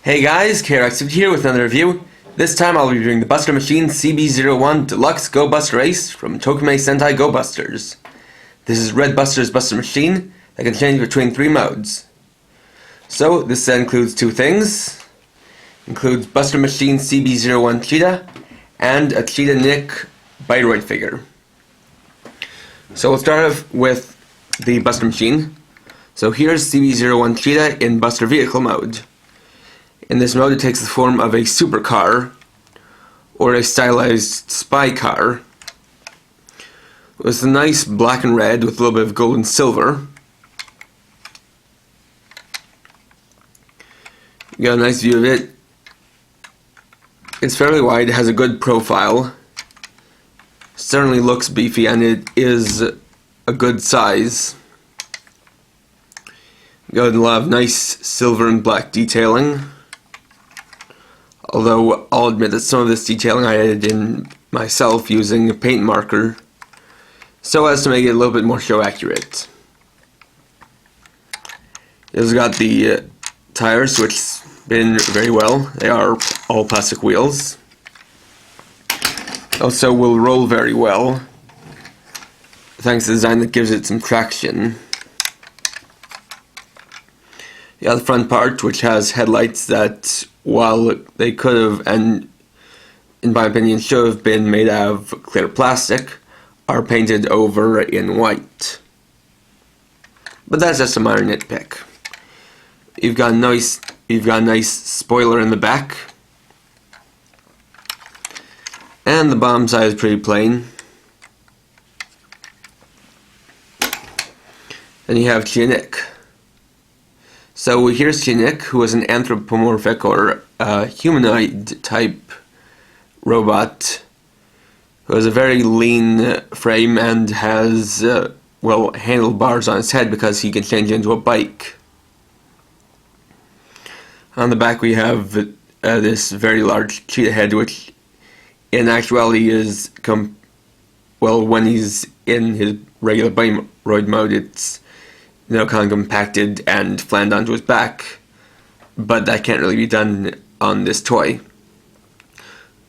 Hey guys, KRX here with another review. This time I'll be reviewing the Buster Machine CB-01 Deluxe Go Buster Ace from Tokimei Sentai Go Busters. This is Red Buster's Buster Machine that can change between 3 modes. So this set includes 2 things. Includes Buster Machine CB-01 Cheetah and a Cheetah Nick Byroid figure. So we'll start off with the Buster Machine. So here's CB-01 Cheetah in Buster Vehicle mode. In this mode, it takes the form of a supercar, or a stylized spy car. It's a nice black and red with a little bit of gold and silver. You got a nice view of it. It's fairly wide, it has a good profile. Certainly looks beefy, and it is a good size. You got a lot of nice silver and black detailing. Although I'll admit that some of this detailing I added in myself using a paint marker so as to make it a little bit more show accurate. It's got the tires, which spin very well. They are all plastic wheels. Also will roll very well, thanks to the design that gives it some traction. You got the front part, which has headlights that, while they could have, and in my opinion should have been made out of clear plastic, are painted over in white. But that's just a minor nitpick. You've got a nice spoiler in the back, and the bottom side is pretty plain. Then you have Cheetah Nick. So here's Cheetah Nick, who is an anthropomorphic or humanoid type robot who has a very lean frame and has handlebars on his head because he can change into a bike. On the back we have this very large cheetah head, which in actuality is when he's in his regular Byroid mode, it's kind of compacted and flanned onto his back, but that can't really be done on this toy.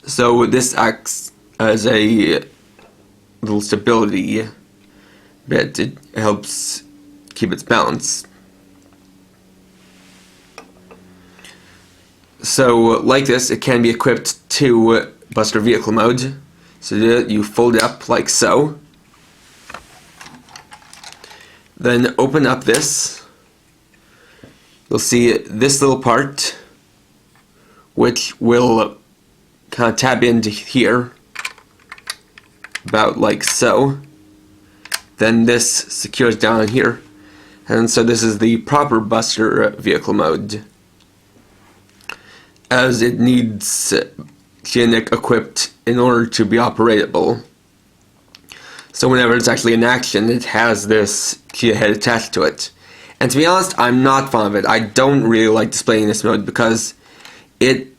So this acts as a little stability bit. It helps keep its balance. So like this, it can be equipped to Buster Vehicle mode. So you fold it up like so. Then open up this. You'll see this little part, which will kind of tap into here, about like so. Then this secures down in here, and so this is the proper Buster Vehicle mode, as it needs Cheetah Nick equipped in order to be operatable. So whenever it's actually in action, it has this cheetah head attached to it. And to be honest, I'm not fond of it. I don't really like displaying this mode because it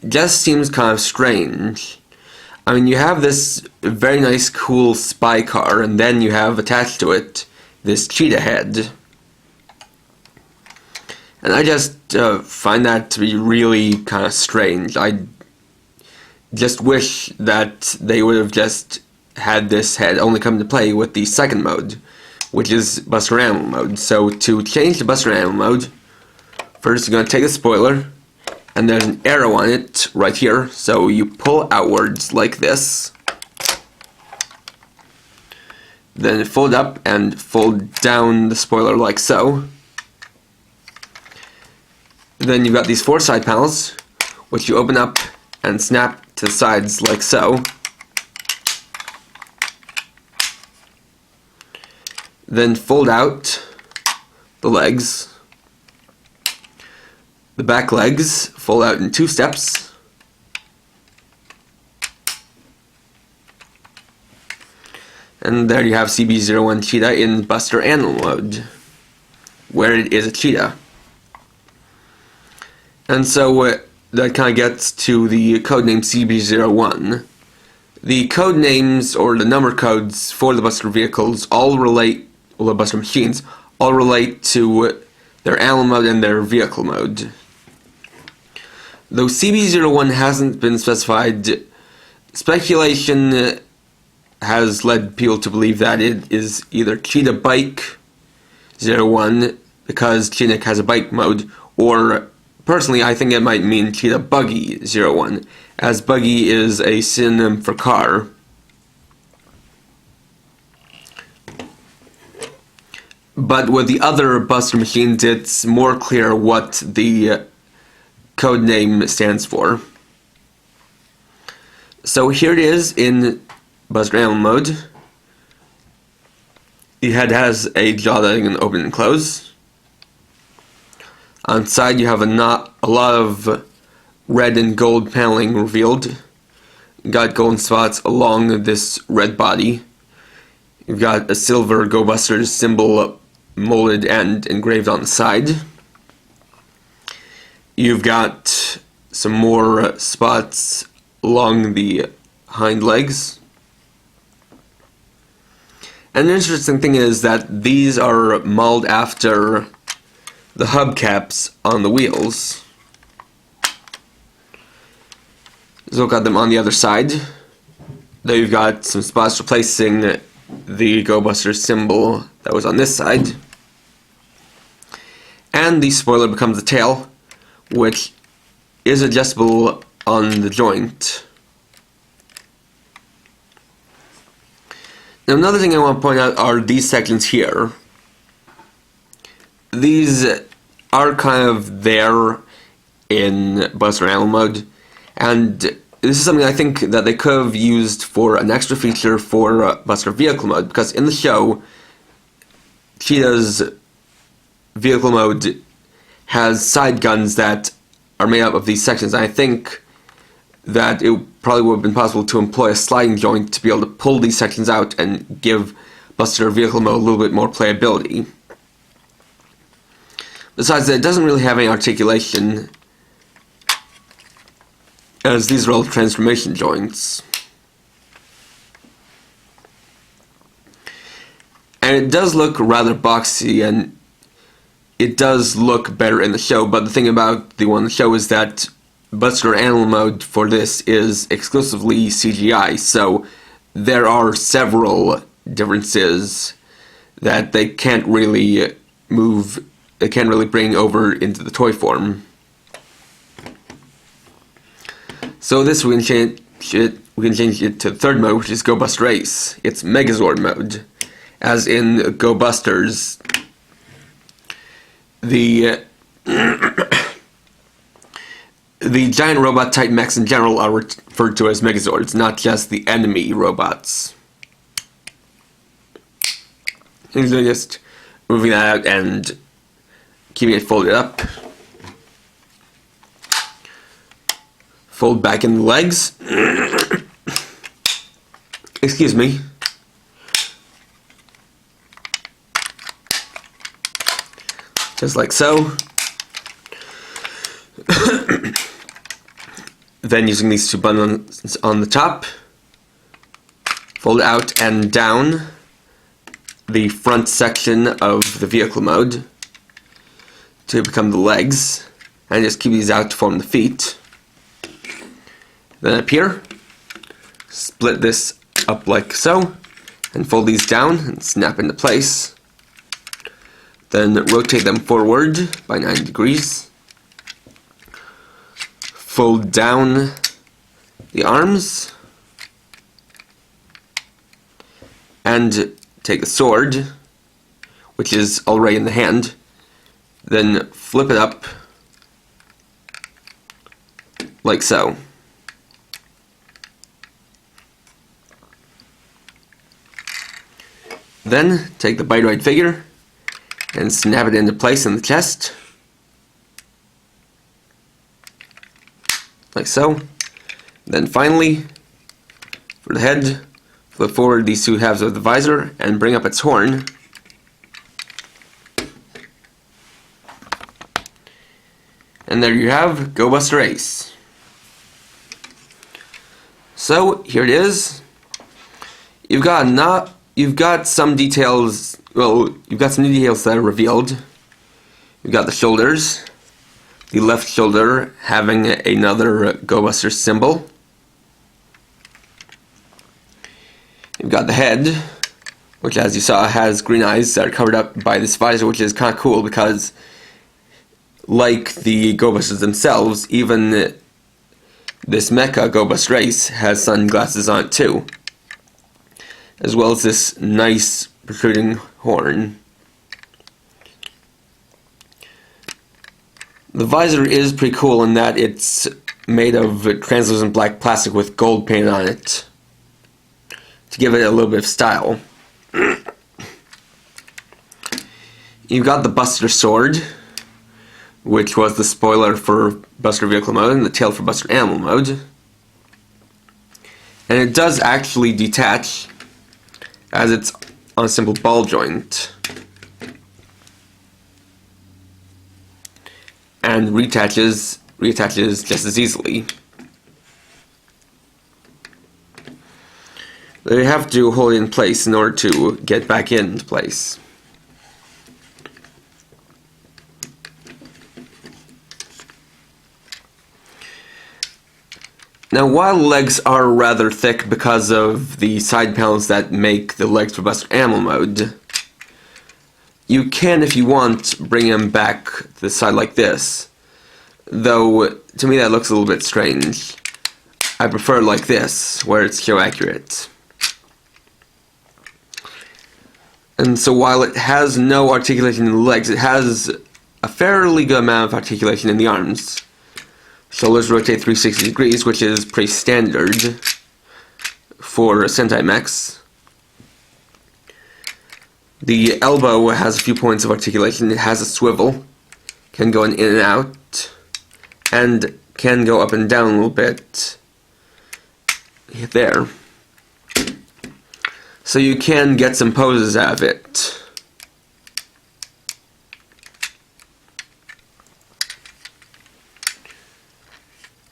just seems kind of strange. I mean, you have this very nice, cool spy car, and then you have attached to it this cheetah head. And I just find that to be really kind of strange. I just wish that they would have just had this head only come into play with the second mode, which is Buster Animal mode. So to change to Buster Animal mode, first you're going to take a spoiler, and there's an arrow on it right here, so you pull outwards like this, then fold up and fold down the spoiler like so. Then you've got these 4 side panels, which you open up and snap to the sides like so. Then fold out the legs. The back legs fold out in 2 steps. And there you have CB-01 Cheetah in Buster Animal mode, where it is a cheetah. And so that kind of gets to the codename CB-01. The code names, or the number codes for the Buster vehicles, the Buster machines, all relate to their animal mode and their vehicle mode. Though CB-01 hasn't been specified, speculation has led people to believe that it is either Cheetah Bike 01, because Cheetah has a bike mode, or personally I think it might mean Cheetah Buggy 01, as buggy is a synonym for car. But with the other Buster machines, it's more clear what the code name stands for. So here it is in Buster Animal mode. The head has a jaw that you can open and close. On side you have a lot of red and gold paneling revealed. You got golden spots along this red body. You've got a silver Go Busters symbol molded and engraved on the side. You've got some more spots along the hind legs. And the interesting thing is that these are modeled after the hubcaps on the wheels. So look at them on the other side. There you've got some spots replacing the Go Busters symbol that was on this side. And the spoiler becomes the tail, which is adjustable on the joint. Now another thing I want to point out are these sections here. These are kind of there in Buster Animal mode, and this is something I think that they could have used for an extra feature for Buster Vehicle mode, because in the show, Cheetah's vehicle mode has side guns that are made up of these sections. And I think that it probably would have been possible to employ a sliding joint to be able to pull these sections out and give Buster Vehicle mode a little bit more playability. Besides that, it doesn't really have any articulation, as these are all transformation joints. And it does look rather boxy, and it does look better in the show, but the thing about the one in the show is that Buster Animal mode for this is exclusively CGI, so there are several differences that they can't really bring over into the toy form. So this we can change it to the third mode, which is Go Buster Ace. It's Megazord mode. As in Go Busters, the giant robot type mechs in general are referred to as Megazords, not just the enemy robots. And so just moving that out and keeping it folded up. Fold back in the legs. Excuse me. Just like so. Then using these two buttons on the top, fold out and down the front section of the vehicle mode to become the legs, and just keep these out to form the feet. Then up here, split this up like so, and fold these down and snap into place. Then rotate them forward by 90 degrees. Fold down the arms. And take the sword, which is already in the hand. Then flip it up like so. Then take the Bite-Ride figure and snap it into place in the chest, like so. Then finally, for the head, flip forward these two halves of the visor and bring up its horn. And there you have Go Buster Ace. So here it is. You've got some details. Well, you've got some new details that are revealed. You've got the shoulders, the left shoulder having another Go Buster symbol. You've got the head, which, as you saw, has green eyes that are covered up by this visor, which is kind of cool because, like the Go Busters themselves, even this Mecha Go Buster Ace has sunglasses on it too, as well as this nice protruding horn. The visor is pretty cool in that it's made of translucent black plastic with gold painted on it to give it a little bit of style. You've got the Buster Sword, which was the spoiler for Buster Vehicle mode and the tail for Buster Animal mode. And it does actually detach, as it's on a simple ball joint. And reattaches just as easily. They have to hold it in place in order to get back into place. Now, while the legs are rather thick because of the side panels that make the legs for Buster Animal mode, you can, if you want, bring them back to the side like this. Though, to me that looks a little bit strange. I prefer it like this, where it's so accurate. And so while it has no articulation in the legs, it has a fairly good amount of articulation in the arms. Shoulders rotate 360 degrees, which is pretty standard for Sentai mechs. The elbow has a few points of articulation. It has a swivel, can go in and out, and can go up and down a little bit. There. So you can get some poses out of it.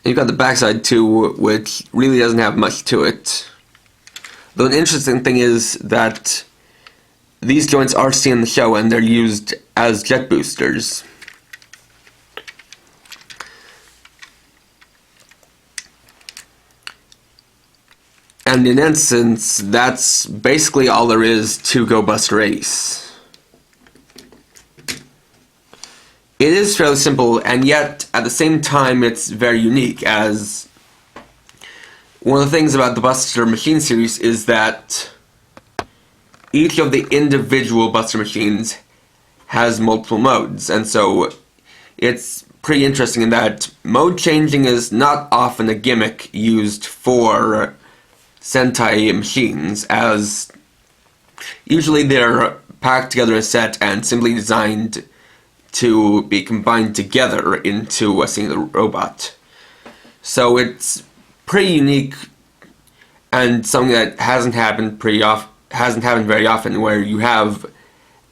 And you've got the backside too, which really doesn't have much to it. Though an interesting thing is that these joints are seen in the show and they're used as jet boosters. And in essence, that's basically all there is to Go Buster Ace. It is fairly simple, and yet, at the same time, it's very unique, as one of the things about the Buster Machine series is that each of the individual Buster Machines has multiple modes, and so it's pretty interesting in that mode changing is not often a gimmick used for Sentai machines, as usually they're packed together in a set and simply designed to be combined together into a single robot. So it's pretty unique and something that hasn't happened very often, where you have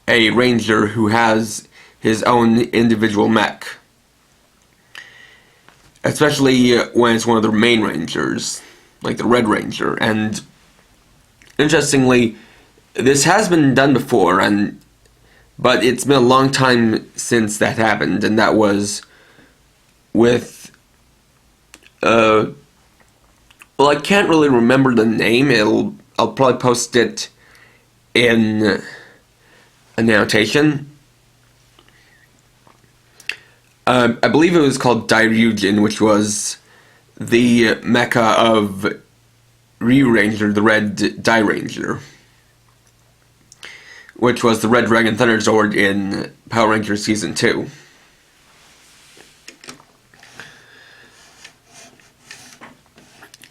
a ranger who has his own individual mech, especially when it's one of the main rangers, like the Red Ranger. And interestingly, this has been done before, but it's been a long time since that happened, and that was with well, I can't really remember the name. I'll probably post it in an annotation. I believe it was called Dairyujin, which was the mecha of Ryu Ranger, the Red Dai Ranger, which was the Red Dragon Thunder Zord in Power Rangers Season 2.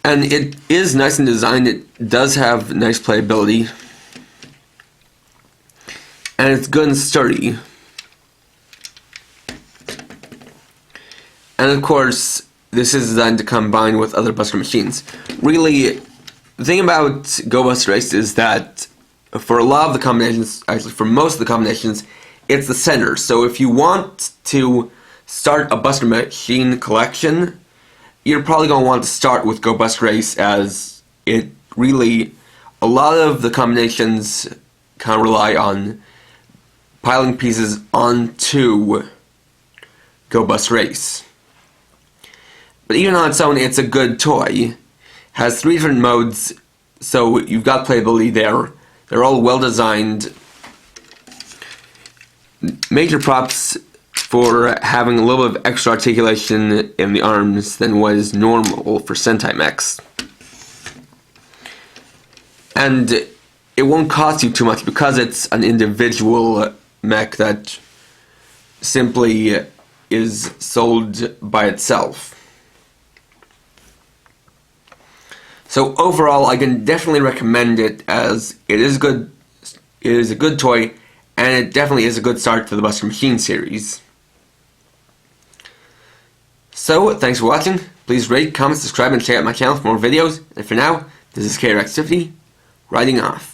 And it is nice in design. It does have nice playability, and it's good and sturdy. And of course, this is designed to combine with other Buster machines. Really, the thing about Go Buster Ace is that for a lot of the combinations, actually for most of the combinations, it's the center. So if you want to start a Buster machine collection, you're probably going to want to start with Go Buster Ace, as it really, a lot of the combinations kind of rely on piling pieces onto Go Buster Ace. But even on its own, it's a good toy. Has 3 different modes, so you've got playability there. They're all well designed. Major props for having a little bit of extra articulation in the arms than was normal for Sentai mechs. And it won't cost you too much because it's an individual mech that simply is sold by itself. So overall, I can definitely recommend it, as it is good. It is a good toy, and it definitely is a good start to the Buster Machine series. So, thanks for watching. Please rate, comment, subscribe, and check out my channel for more videos. And for now, this is KRX50, writing off.